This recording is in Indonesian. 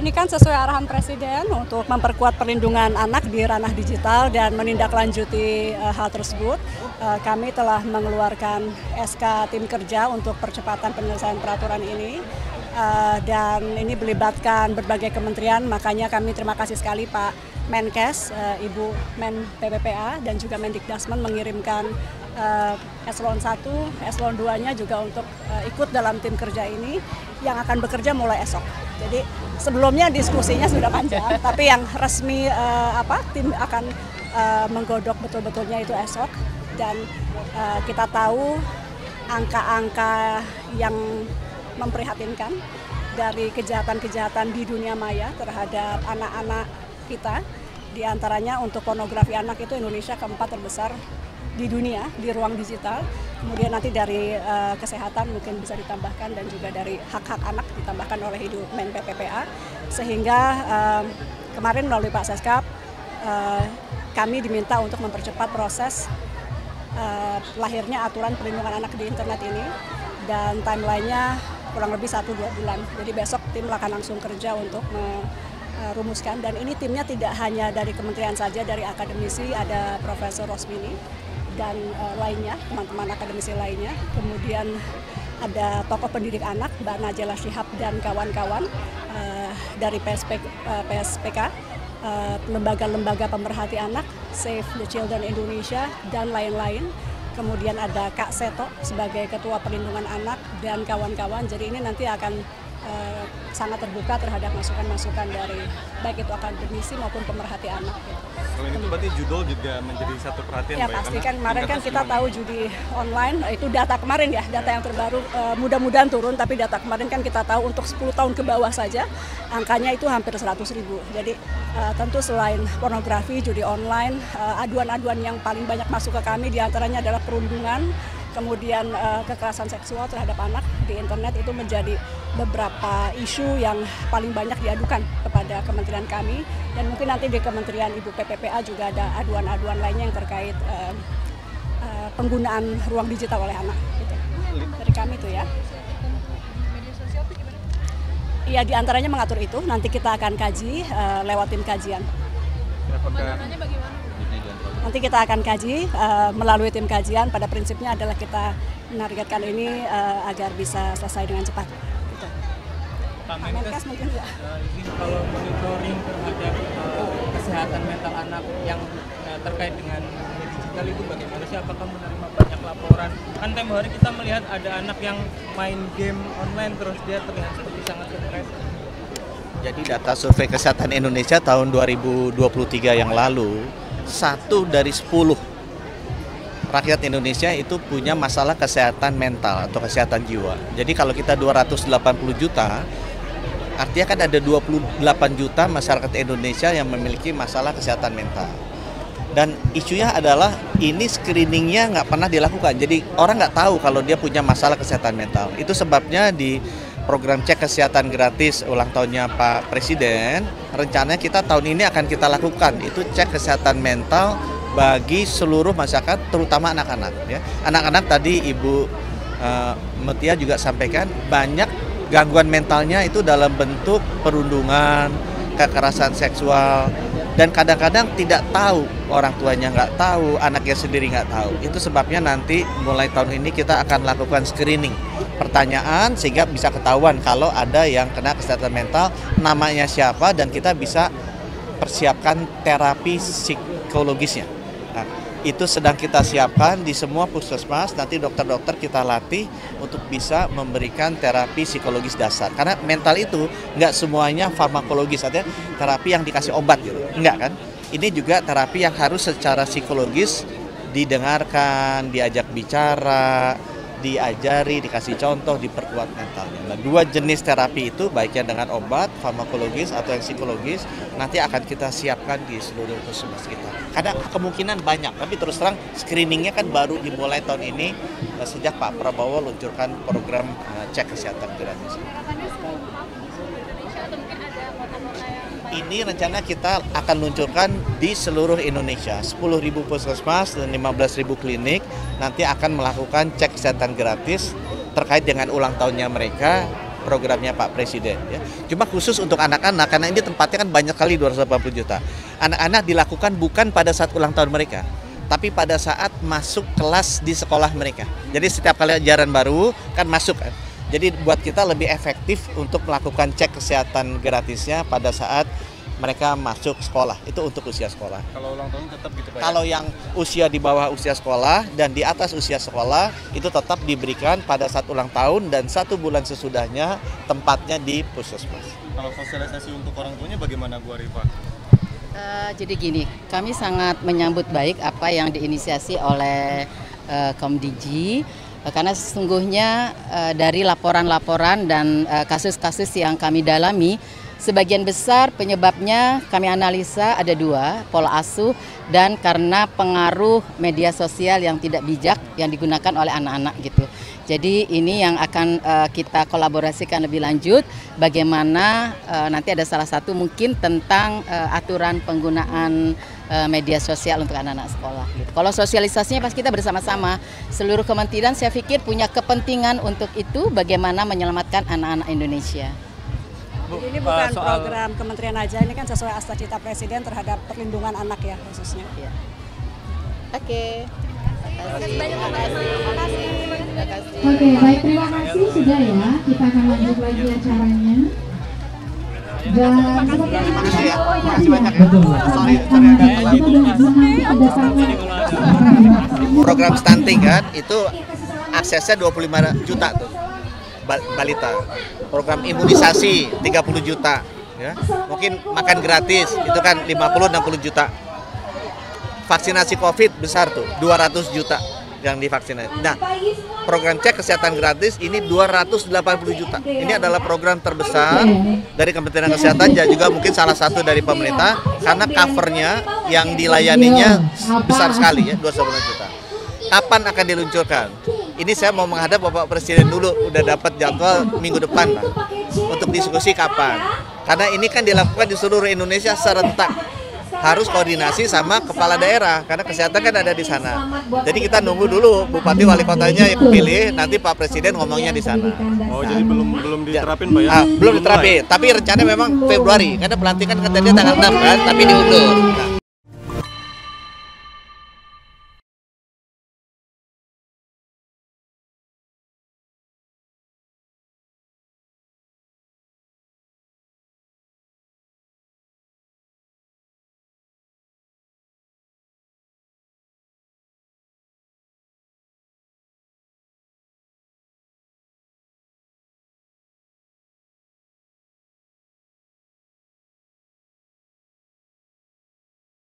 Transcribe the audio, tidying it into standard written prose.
ini kan sesuai arahan Presiden untuk memperkuat perlindungan anak di ranah digital dan menindaklanjuti hal tersebut. Kami telah mengeluarkan SK tim kerja untuk percepatan penyelesaian peraturan ini. Dan ini melibatkan berbagai kementerian, makanya kami terima kasih sekali Pak Menkes, Ibu Men PPPA dan juga Mendikdasmen mengirimkan eselon 1, eselon 2-nya juga untuk ikut dalam tim kerja ini yang akan bekerja mulai esok. Jadi sebelumnya diskusinya sudah panjang, tapi yang resmi tim akan menggodok betul-betulnya itu esok. Dan kita tahu angka-angka yang memprihatinkan dari kejahatan-kejahatan di dunia maya terhadap anak-anak kita. Di antaranya untuk pornografi anak itu Indonesia keempat terbesar di dunia di ruang digital. Kemudian nanti dari kesehatan mungkin bisa ditambahkan dan juga dari hak-hak anak ditambahkan oleh Ibu Men PPPA. Sehingga kemarin melalui Pak Seskap kami diminta untuk mempercepat proses lahirnya aturan perlindungan anak di internet ini, dan timelinenya kurang lebih 1-2 bulan. Jadi besok tim akan langsung kerja untuk merumuskan, dan ini timnya tidak hanya dari kementerian saja, dari akademisi ada Profesor Rosmini dan lainnya, teman-teman akademisi lainnya. Kemudian ada tokoh pendidik anak, Mbak Najela Shihab dan kawan-kawan dari PSPK, lembaga-lembaga pemerhati anak, Save the Children Indonesia, dan lain-lain. Kemudian ada Kak Seto sebagai Ketua Perlindungan Anak dan kawan-kawan. Jadi ini nanti akan sangat terbuka terhadap masukan-masukan dari baik itu akademisi maupun pemerhati anak. Selain itu berarti judul juga menjadi satu perhatian ya, pasti kan kemarin kan kita tahu judi online, itu data kemarin ya, data yang terbaru mudah-mudahan turun, tapi data kemarin kan kita tahu untuk 10 tahun ke bawah saja angkanya itu hampir 100.000. Jadi tentu selain pornografi, judi online, aduan-aduan yang paling banyak masuk ke kami diantaranya adalah perundungan, kemudian kekerasan seksual terhadap anak di internet. Itu menjadi beberapa isu yang paling banyak diadukan kepada kementerian kami, dan mungkin nanti di kementerian Ibu PPPA juga ada aduan-aduan lainnya yang terkait penggunaan ruang digital oleh anak. Gitu. Dari kami itu ya. Iya, diantaranya mengatur itu, nanti kita akan kaji lewat tim kajian. Penanganannya bagaimana? Nanti kita akan kaji melalui tim kajian. Pada prinsipnya adalah kita menargetkan ini agar bisa selesai dengan cepat. Gitu. Pak Menkes mungkin ya. Izin kalau monitoring terhadap kesehatan mental anak yang terkait dengan media digital itu bagaimana sih? Apakah menerima banyak laporan? Kan tempo hari kita melihat ada anak yang main game online terus dia terlihat seperti sangat stres. Jadi data survei kesehatan Indonesia tahun 2023 yang lalu, 1 dari 10 rakyat Indonesia itu punya masalah kesehatan mental atau kesehatan jiwa. Jadi kalau kita 280 juta, artinya kan ada 28 juta masyarakat Indonesia yang memiliki masalah kesehatan mental. Dan isunya adalah ini screeningnya nggak pernah dilakukan. Jadi orang nggak tahu kalau dia punya masalah kesehatan mental. Itu sebabnya di program cek kesehatan gratis ulang tahunnya Pak Presiden, rencananya kita tahun ini akan kita lakukan itu cek kesehatan mental bagi seluruh masyarakat, terutama anak-anak. Ya. Anak-anak tadi Ibu Mutia juga sampaikan banyak gangguan mentalnya itu dalam bentuk perundungan, kekerasan seksual, dan kadang-kadang tidak tahu, orang tuanya nggak tahu, anaknya sendiri nggak tahu. Itu sebabnya nanti mulai tahun ini kita akan lakukan screening pertanyaan sehingga bisa ketahuan kalau ada yang kena kesehatan mental, namanya siapa, dan kita bisa persiapkan terapi psikologisnya. Nah, itu sedang kita siapkan di semua puskesmas, nanti dokter-dokter kita latih untuk bisa memberikan terapi psikologis dasar. Karena mental itu nggak semuanya farmakologis, artinya terapi yang dikasih obat gitu, enggak kan? Ini juga terapi yang harus secara psikologis didengarkan, diajak bicara, diajari, dikasih contoh, diperkuat mentalnya. Nah, 2 jenis terapi itu, baiknya dengan obat, farmakologis atau yang psikologis, nanti akan kita siapkan di seluruh puskesmas kita. Karena kemungkinan banyak, tapi terus terang screeningnya kan baru dimulai tahun ini sejak Pak Prabowo luncurkan program cek kesehatan gratis. Ini rencana kita akan luncurkan di seluruh Indonesia, 10.000 puskesmas dan 15.000 klinik nanti akan melakukan cek kesehatan gratis terkait dengan ulang tahunnya mereka programnya Pak Presiden ya. Cuma khusus untuk anak-anak karena ini tempatnya kan banyak kali 280 juta. Anak-anak dilakukan bukan pada saat ulang tahun mereka, tapi pada saat masuk kelas di sekolah mereka. Jadi setiap kali ajaran baru kan masuk kan. Jadi buat kita lebih efektif untuk melakukan cek kesehatan gratisnya pada saat mereka masuk sekolah, itu untuk usia sekolah. Kalau ulang tahun tetap gitu Pak? Kalau yang usia di bawah usia sekolah dan di atas usia sekolah itu tetap diberikan pada saat ulang tahun dan 1 bulan sesudahnya tempatnya di puskesmas. Kalau sosialisasi untuk orang tuanya bagaimana Bu Arifah? Jadi gini, kami sangat menyambut baik apa yang diinisiasi oleh Komdigi karena sesungguhnya dari laporan-laporan dan kasus-kasus yang kami dalami, sebagian besar penyebabnya kami analisa ada 2, pola asuh dan karena pengaruh media sosial yang tidak bijak yang digunakan oleh anak-anak gitu. Jadi ini yang akan kita kolaborasikan lebih lanjut, bagaimana nanti ada salah satu mungkin tentang aturan penggunaan media sosial untuk anak-anak sekolah. Gitu. Kalau sosialisasinya pas kita bersama-sama, seluruh kementerian saya pikir punya kepentingan untuk itu, bagaimana menyelamatkan anak-anak Indonesia. Bu, ini bukan program kementerian aja, ini kan sesuai Cita Presiden terhadap perlindungan anak ya khususnya. Ya. Oke. Terima kasih. Oke, baik, terima kasih sudah ya. Kita akan lanjut lagi acaranya. Dan seperti yang Makasih banyak ya. Program stunting kan itu aksesnya 25 juta tuh balita. Program imunisasi 30 juta ya. Mungkin makan gratis itu kan 50-60 juta. Vaksinasi Covid besar tuh 200 juta yang divaksinasi. Nah, program cek kesehatan gratis ini 280 juta. Ini adalah program terbesar dari Kementerian Kesehatan dan juga mungkin salah satu dari pemerintah karena covernya yang dilayaninya besar sekali ya, 280 juta. Kapan akan diluncurkan? Ini saya mau menghadap Bapak Presiden dulu, udah dapat jadwal minggu depan lah untuk diskusi kapan. Karena ini kan dilakukan di seluruh Indonesia serentak. Harus koordinasi sama kepala daerah karena kesehatan kan ada di sana. Jadi kita nunggu dulu bupati wali kotanya yang pilih, nanti Pak Presiden ngomongnya di sana. Oh, jadi belum diterapin Pak ya? Belum diterapin, tapi rencana memang Februari karena pelantikan katanya tanggal 6 kan, tapi diundur. Nah,